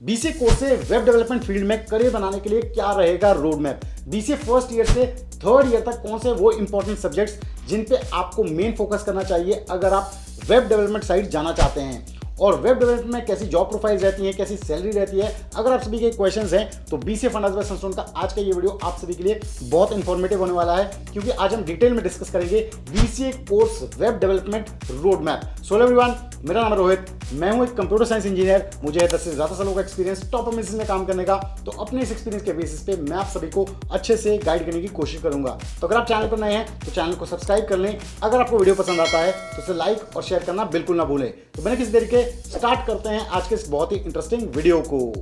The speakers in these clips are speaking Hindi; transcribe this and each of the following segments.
बीसीए कोर्स से वेब डेवलपमेंट फील्ड में करियर बनाने के लिए क्या रहेगा road map. BCA first year से थर्ड ईयर तक कौन से वो इंपॉर्टेंट सब्जेक्ट्स जिन पे आपको मेन फोकस करना चाहिए अगर आप वेब डेवलपमेंट साइड जाना चाहते हैं, और वेब डेवलपमेंट में कैसी जॉब प्रोफाइल रहती है, कैसी सैलरी रहती है। अगर आप सभी के क्वेश्चंस हैं तो बीसीए फंडास बाय सनस्टोन का आज का ये वीडियो आप सभी के लिए बहुत इंफॉर्मेटिव होने वाला है, क्योंकि आज हम डिटेल में डिस्कस करेंगे BCA course web development road map. So everyone, मेरा नाम है रोहित, मैं हूं एक कंप्यूटर साइंस इंजीनियर। मुझे 10 से ज़्यादा सालों का एक्सपीरियंस टॉप एमएनसीज में काम करने का। तो अपने इस एक्सपीरियंस के बेसिस पे मैं आप सभी को अच्छे से गाइड करने की कोशिश करूंगा। तो अगर आप चैनल पर नए हैं तो चैनल को सब्सक्राइब कर लें। अगर आपको वीडियो पसंद आता है तो उसे लाइक और शेयर करना बिल्कुल ना भूलें। तो बिना किसी देरी के स्टार्ट करते हैं आज के इस बहुत ही इंटरेस्टिंग वीडियो को।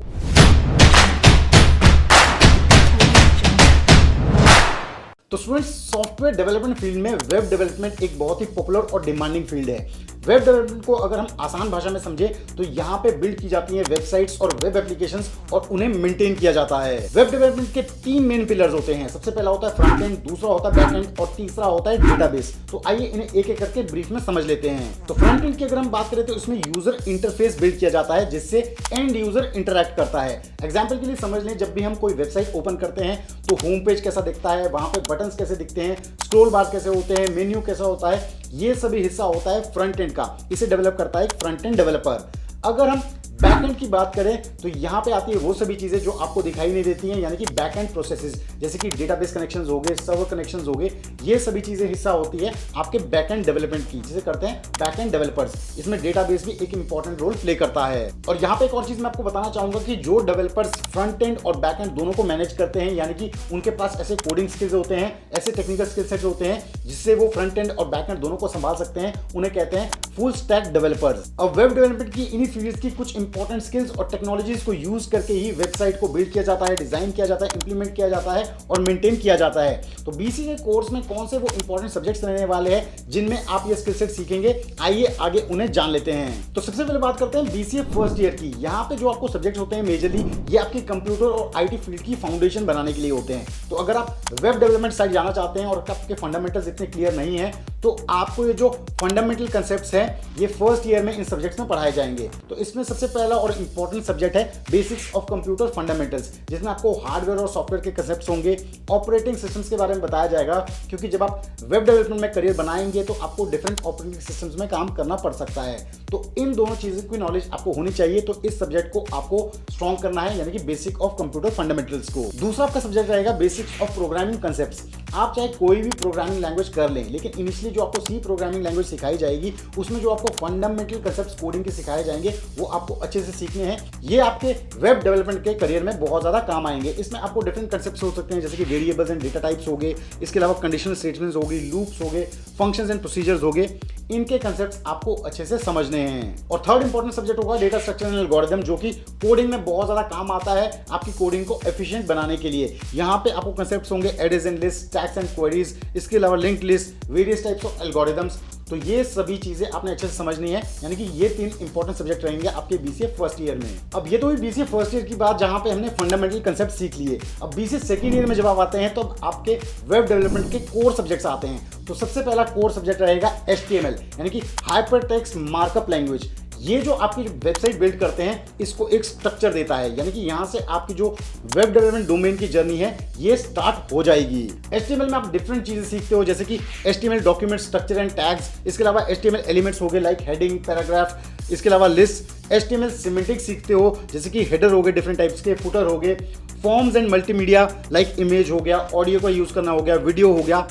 तो स्टूडेंट्स, सॉफ्टवेयर डेवलपमेंट फील्ड में वेब डेवलपमेंट एक बहुत ही पॉपुलर और डिमांडिंग फील्ड है। वेब डेवलपमेंट को अगर हम आसान भाषा में समझें तो यहाँ पे बिल्ड की जाती हैं वेबसाइट्स और वेब एप्लीकेशंस, और उन्हें मेंटेन किया जाता है। वेब डेवलपमेंट के 3 मेन पिलर्स होते हैं। सबसे पहला होता है फ्रंट एंड, दूसरा होता है बैक एंड, और तीसरा होता है डेटाबेस। तो आइए इन्हें एक एक करके ब्रीफ में समझ लेते हैं। तो फ्रंट एंड की अगर हम बात करें तो इसमें यूजर इंटरफेस बिल्ड किया जाता है जिससे एंड यूजर इंटरैक्ट करता है। एग्जाम्पल के लिए समझ लें, जब भी हम कोई वेबसाइट ओपन करते हैं तो होम पेज कैसा दिखता है, वहां पे बटन्स कैसे दिखते हैं, स्क्रॉल बार कैसे होते हैं, मेन्यू कैसा होता है, ये सभी हिस्सा होता है फ्रंट एंड का। इसे डेवलप करता है एक फ्रंट एंड डेवलपर। अगर हम बैक एंड की बात करें तो यहाँ पे आती है वो सभी चीजें जो आपको दिखाई नहीं देती हैं, यानी कि बैक एंड प्रोसेसेस, जैसे कि डेटाबेस कनेक्शंस हो गए, सर्वर कनेक्शंस हो गए, ये सभी चीजें हिस्सा होती है आपके बैक एंड डेवलपमेंट की, जिसे करते हैं बैक एंड डेवलपर्स। इसमें डेटाबेस भी एक इंपॉर्टेंट रोल प्ले करता है। और यहाँ पे एक और चीज मैं आपको बताना चाहूंगा कि जो डेवलपर्स फ्रंट एंड और बैक एंड दोनों को मैनेज करते हैं, यानी कि उनके पास ऐसे कोडिंग स्किल्स होते हैं, ऐसे टेक्निकल स्किल सेट होते हैं जिससे वो फ्रंट एंड और बैक एंड दोनों को संभाल सकते हैं, उन्हें कहते हैं फुल स्टैक डेवलपर्स। अब वेब डेवलपमेंट की इन्हीं फील्ड्स की कुछ इंपॉर्टेंट स्किल्स और टेक्नोलॉजीज को यूज करके ही वेबसाइट को बिल्ड किया जाता है, डिजाइन किया जाता है, इंप्लीमेंट किया जाता है और मेंटेन किया जाता है। तो बीसीए कोर्स में कौन से वो इंपॉर्टेंट सब्जेक्ट्स रहने वाले हैं जिनमें आप ये स्किल सेट सीखेंगे, आइए आगे उन्हें जान लेते हैं। तो सबसे पहले बात करते हैं बीसीए फर्स्ट ईयर की। यहाँ पे जो आपको सब्जेक्ट्स होते हैं मेजरली ये आपकी कंप्यूटर और आईटी फील्ड की फाउंडेशन बनाने के लिए होते हैं। तो अगर आप वेब डेवलपमेंट साइड जाना चाहते हैं और आपके फंडामेंटल्स इतने क्लियर नहीं है तो आपको ये जो फंडामेंटल कंसेप्ट्स हैं ये फर्स्ट ईयर में इन सब्जेक्ट्स में पढ़ाए जाएंगे। तो इसमें सबसे पहला और इंपॉर्टेंट सब्जेक्ट है बेसिक्स ऑफ कंप्यूटर फंडामेंटल्स, जिसमें आपको हार्डवेयर और सॉफ्टवेयर के कंसेप्ट्स होंगे, ऑपरेटिंग सिस्टम्स के बारे में बताया जाएगा, क्योंकि जब आप वेब डेवलपमेंट में करियर बनाएंगे तो आपको डिफरेंट ऑपरेटिंग सिस्टम्स में काम करना पड़ सकता है। तो इन दोनों चीज़ों की नॉलेज आपको होनी चाहिए। तो इस सब्जेक्ट को आपको स्ट्रॉन्ग करना है, यानी कि बेसिक ऑफ कंप्यूटर फंडामेंटल्स को। दूसरा आपका सब्जेक्ट रहेगा बेसिक्स ऑफ प्रोग्रामिंग कंसेप्ट्स। आप चाहे कोई भी प्रोग्रामिंग लैंग्वेज कर लें, लेकिन इनिशियली जो आपको सी प्रोग्रामिंग लैंग्वेज सिखाई जाएगी उसमें जो आपको फंडामेंटल कंसेप्ट्स कोडिंग के सिखाए जाएंगे वो आपको अच्छे से सीखने हैं। ये आपके वेब डेवलपमेंट के करियर में बहुत ज़्यादा काम आएंगे। इसमें आपको डिफरेंट कंसेप्ट्स हो सकते हैं, जैसे कि वेरिएबल्स एंड डेटा टाइप्स हो गए, इसके अलावा कंडीशनल स्टेटमेंट्स हो गई, लूप्स हो गए, फंक्शंस एंड प्रोसीजर्स हो गए। इनके कंसेप्ट्स आपको अच्छे से समझने हैं। और थर्ड इंपॉर्टेंट सब्जेक्ट होगा डेटा स्ट्रक्चर एंड एल्गोरिथम, जो कि कोडिंग में बहुत ज़्यादा काम आता है आपकी कोडिंग को एफिशिएंट बनाने के लिए। यहाँ पे आपको कंसेप्ट्स होंगे arrays and list, stacks and queries, इसके अलावा linked list, various types of algorithms. तो ये सभी चीजें आपने अच्छे से समझनी है, यानी कि ये 3 इंपॉर्टेंट सब्जेक्ट रहेंगे आपके बीसीए फर्स्ट ईयर में। अब ये तो हुई बीसीए फर्स्ट ईयर की बात, जहां पे हमने फंडामेंटल कंसेप्ट सीख लिए। अब बीसीए सेकंड ईयर में जब आप आते हैं तो आपके वेब डेवलपमेंट के कोर सब्जेक्ट्स आते हैं। तो सबसे पहला कोर सब्जेक्ट रहेगा HTML, यानी कि हाइपरटेक्स्ट मार्कअप लैंग्वेज। ये जो आपकी वेबसाइट बिल्ड करते हैं इसको एक स्ट्रक्चर देता है, यानी कि यहाँ से आपकी जो वेब डेवलपमेंट डोमेन की जर्नी है ये स्टार्ट हो जाएगी। HTML में आप डिफरेंट चीजें सीखते हो, जैसे कि HTML document structure and tags, इसके अलावा HTML एलिमेंट्स हो गए लाइक हेडिंग, पैराग्राफ, इसके अलावा लिस्ट। HTML सिमेंटिक्स सीखते हो, जैसे कि हेडर हो गए डिफरेंट टाइप्स के, फुटर हो गए, forms and multimedia like image हो गया, ऑडियो का यूज करना हो गया, वीडियो हो गया,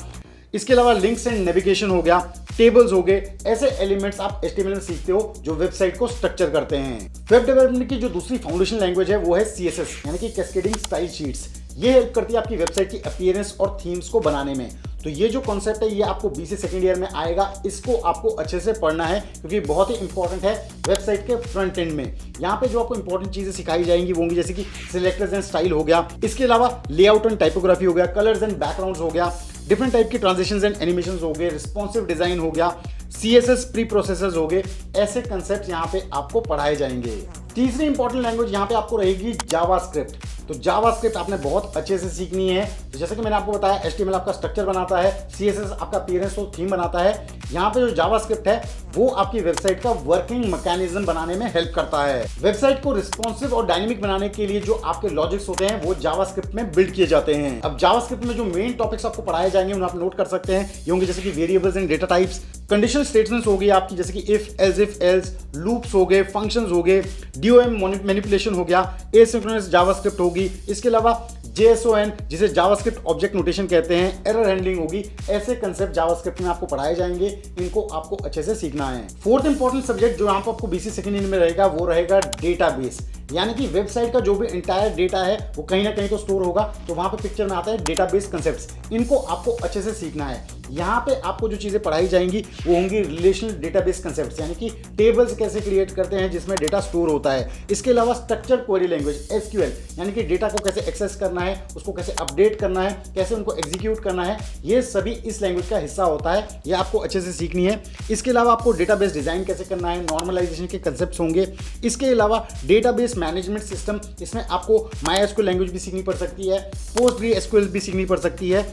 इसके अलावा लिंक्स एंड नेविगेशन हो गया, टेबल्स हो गए। ऐसे एलिमेंट्स आप HTML में सीखते हो जो वेबसाइट को स्ट्रक्चर करते हैं। वेब डेवलपमेंट की जो दूसरी फाउंडेशन लैंग्वेज है वो है CSS, यानी कि कैस्केडिंग स्टाइल शीट्स। ये हेल्प करती है आपकी वेबसाइट की अपीयरेंस और थीम्स को बनाने में। तो ये जो कॉन्सेप्ट है ये आपको बीसीए सेकंड ईयर में आएगा, इसको आपको अच्छे से पढ़ना है क्योंकि बहुत ही इंपॉर्टेंट है वेबसाइट के फ्रंट एंड में। यहाँ पे जो आपको इंपॉर्टेंट चीजें सिखाई जाएंगी वो होंगी, जैसे कि सिलेक्टर्स एंड स्टाइल हो गया, इसके अलावा लेआउट एंड टाइपोग्राफी हो गया, कलर्स एंड बैकग्राउंड्स हो गया, डिफरेंट टाइप की ट्रांजिशंस एंड एनिमेशंस हो गए, रिस्पॉन्सिव डिजाइन हो गया, CSS प्री प्रोसेसर्स हो गए। ऐसे कंसेप्ट यहाँ पे आपको पढ़ाए जाएंगे। तीसरी इंपॉर्टेंट लैंग्वेज यहाँ पे आपको रहेगी जावास्क्रिप्ट। तो जावास्क्रिप्ट आपने बहुत अच्छे से सीखनी है। तो जैसे कि मैंने आपको बताया, HTML आपका स्ट्रक्चर बनाता है, CSS आपका अपीयरेंस और थीम बनाता है। यहाँ पे जो जावास्क्रिप्ट है वो आपकी वेबसाइट का वर्किंग मैकेनिज्म बनाने में हेल्प करता है। वेबसाइट को रिस्पॉन्सिव और डायनेमिक बनाने के लिए जो आपके लॉजिक्स होते हैं वो जावास्क्रिप्ट में बिल्ड किए जाते हैं। अब जावास्क्रिप्ट में जो मेन टॉपिक्स आपको पढ़ाए जाएंगे उन्हें आप नोट कर सकते हैं। ये होंगे जैसे कि variables and data types, conditional statements हो गई आपकी, जैसे कि इफ एल्स, लूप्स हो गए, फंक्शंस हो गए, DOM मैनिपुलेशन हो गया, एसिंक्रोनस जावास्क्रिप्ट होगी। इसके अलावा JSON जिसे जावास्क्रिप्ट ऑब्जेक्ट नोटेशन कहते हैं, एरर हैंडलिंग होगी। ऐसे कंसेप्ट जावास्क्रिप्ट में आपको पढ़ाए जाएंगे, इनको आपको अच्छे से सीखना है। फोर्थ इंपॉर्टेंट सब्जेक्ट जो यहाँ पर आपको BC सेकेंड ईयर में रहेगा वो रहेगा डेटाबेस, यानी कि वेबसाइट का जो भी इंटायर डेटा है वो कहीं ना कहीं तो स्टोर होगा, तो वहां पे पिक्चर में आता है डेटाबेस कंसेप्ट्स। इनको आपको अच्छे से सीखना है। यहाँ पे आपको जो चीजें पढ़ाई जाएंगी वो होंगी रिलेशनल डेटाबेस कंसेप्ट्स, यानी कि टेबल्स कैसे क्रिएट करते हैं जिसमें डेटा स्टोर होता है। इसके अलावा स्ट्रक्चर्ड क्वेरी लैंग्वेज SQL, यानी कि डेटा को कैसे एक्सेस करना है, उसको कैसे अपडेट करना है, कैसे उनको एग्जीक्यूट करना है, ये सभी इस लैंग्वेज का हिस्सा होता है। ये आपको अच्छे से सीखनी है। इसके अलावा आपको डेटाबेस डिजाइन कैसे करना है, नॉर्मलाइजेशन के कंसेप्ट होंगे। इसके अलावा डेटाबेस मैनेजमेंट सिस्टम, इसमें आपको MySQL लैंग्वेज भी सीखनी पड़ सकती है, PostgreSQL भी सीखनी पड़ सकती है,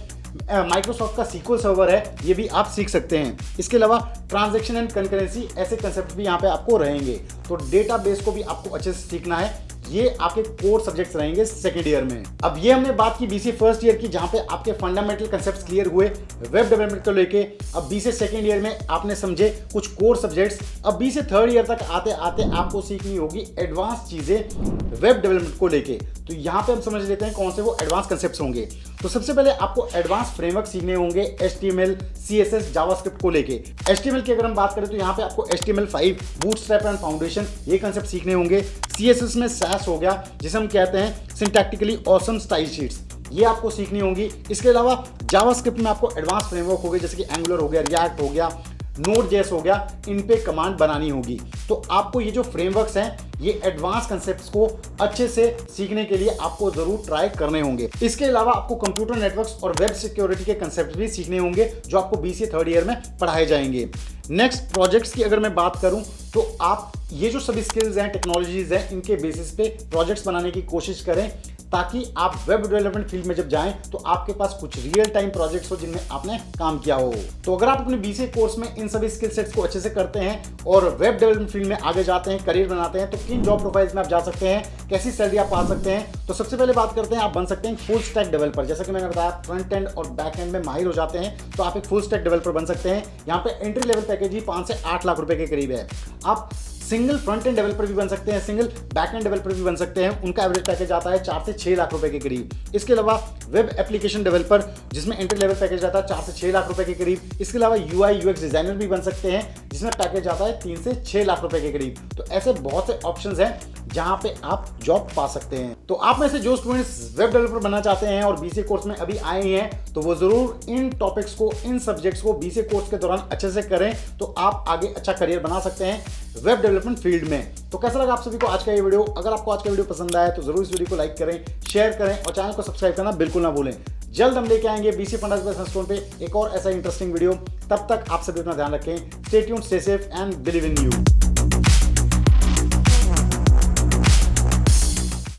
माइक्रोसॉफ्ट का SQL सर्वर है, ये भी आप सीख सकते हैं। इसके अलावा ट्रांजैक्शन एंड कंकरेंसी, ऐसे कंसेप्ट भी यहाँ पे आपको रहेंगे। तो डेटाबेस को भी आपको अच्छे से सीखना है। ये आपके कोर सब्जेक्ट्स रहेंगे सेकेंड ईयर में। अब ये हमने बात की BC फर्स्ट ईयर की, जहां पे आपके फंडामेंटल कंसेप्ट्स क्लियर हुए वेब डेवलपमेंट को लेके। अब BC सेकेंड ईयर में आपने समझे कुछ कोर सब्जेक्ट्स। अब BC थर्ड ईयर तक आते आते आपको सीखनी होगी एडवांस चीजें वेब डेवलपमेंट को लेके। तो यहाँ पे हम समझ लेते हैं कौन से वो एडवांस कंसेप्ट्स होंगे। तो सबसे पहले आपको एडवांस फ्रेमवर्क सीखने होंगे HTML, CSS, जावास्क्रिप्ट को लेके। HTML की अगर हम बात करें तो यहाँ पे आपको HTML5, बूटस्ट्रैप एंड फाउंडेशन, ये कंसेप्ट सीखने होंगे। CSS में SAS हो गया, जिसे हम कहते हैं सिंटैक्टिकली ऑसम स्टाइल शीट्स, ये आपको सीखनी होंगी। इसके अलावा जावास्क्रिप्ट में आपको एडवांस फ्रेमवर्क हो गए, जैसे कि एंगुलर हो गया, रिएक्ट हो गया, Node.js हो गया, इन पे कमांड बनानी होगी। तो आपको ये जो फ्रेमवर्क्स हैं, ये एडवांस कंसेप्ट्स को अच्छे से सीखने के लिए आपको जरूर ट्राई करने होंगे। इसके अलावा आपको कंप्यूटर नेटवर्क्स और वेब सिक्योरिटी के कंसेप्ट भी सीखने होंगे, जो आपको BC थर्ड ईयर में पढ़ाए जाएंगे। नेक्स्ट प्रोजेक्ट्स की अगर मैं बात करूं तो आप ये जो सभी स्किल्स हैं, टेक्नोलॉजीज हैं, इनके बेसिस पे प्रोजेक्ट्स बनाने की कोशिश करें, ताकि आप वेब डेवलपमेंट फील्ड में जब जाएं तो आपके पास कुछ रियल टाइम प्रोजेक्ट्स हो जिनमें आपने काम किया हो। तो अगर आप अपने BC कोर्स में इन सभी स्किल सेट्स को अच्छे से करते हैं और वेब डेवलपमेंट फील्ड में आगे जाते हैं, करियर बनाते हैं, तो किन जॉब प्रोफाइल्स में आप जा सकते हैं, कैसी सैलरी आप पा सकते हैं। तो सबसे पहले बात करते हैं, आप बन सकते हैं फुल स्टैक डेवलपर। जैसा कि मैंने बताया, फ्रंट एंड और बैक एंड में माहिर हो जाते हैं तो आप एक फुल स्टैक डेवलपर बन सकते हैं। यहाँ पे एंट्री लेवल पैकेज ही 5 से 8 लाख रुपए के करीब है। आप सिंगल फ्रंट एंड डेवलपर भी बन सकते हैं, सिंगल बैक एंड डेवलपर भी बन सकते हैं। उनका एवरेज पैकेज आता है 4 से 6 लाख रुपए के करीब। इसके अलावा वेब एप्लीकेशन डेवलपर, जिसमें एंट्री लेवल पैकेज आता है 4 से 6 लाख रुपए के करीब। इसके अलावा UI UX डिजाइनर भी बन सकते हैं, जिसमें पैकेज आता है 3 से 6 लाख रुपए के करीब। तो ऐसे बहुत से ऑप्शंस हैं जहां पे आप जॉब पा सकते हैं। तो आप में से जो स्टूडेंट्स वेब डेवलपर बनना चाहते हैं और BC कोर्स में अभी आए हैं, तो वो जरूर इन टॉपिक्स को, इन सब्जेक्ट्स को BC कोर्स के दौरान अच्छे से करें, तो आप आगे अच्छा करियर बना सकते हैं वेब डेवलपमेंट फील्ड में। तो कैसा लगा आप सभी को आज का ये वीडियो? अगर आपको आज का वीडियो पसंद आया तो जरूर इस वीडियो को लाइक करें, शेयर करें और चैनल को सब्सक्राइब करना बिल्कुल ना भूलें। जल्द हम लेके आएंगे BC फंडास बाय सनस्टोन पे एक और ऐसा इंटरेस्टिंग वीडियो। तब तक आप सभी अपना ध्यान रखें। Stay tuned, stay safe and believe in you.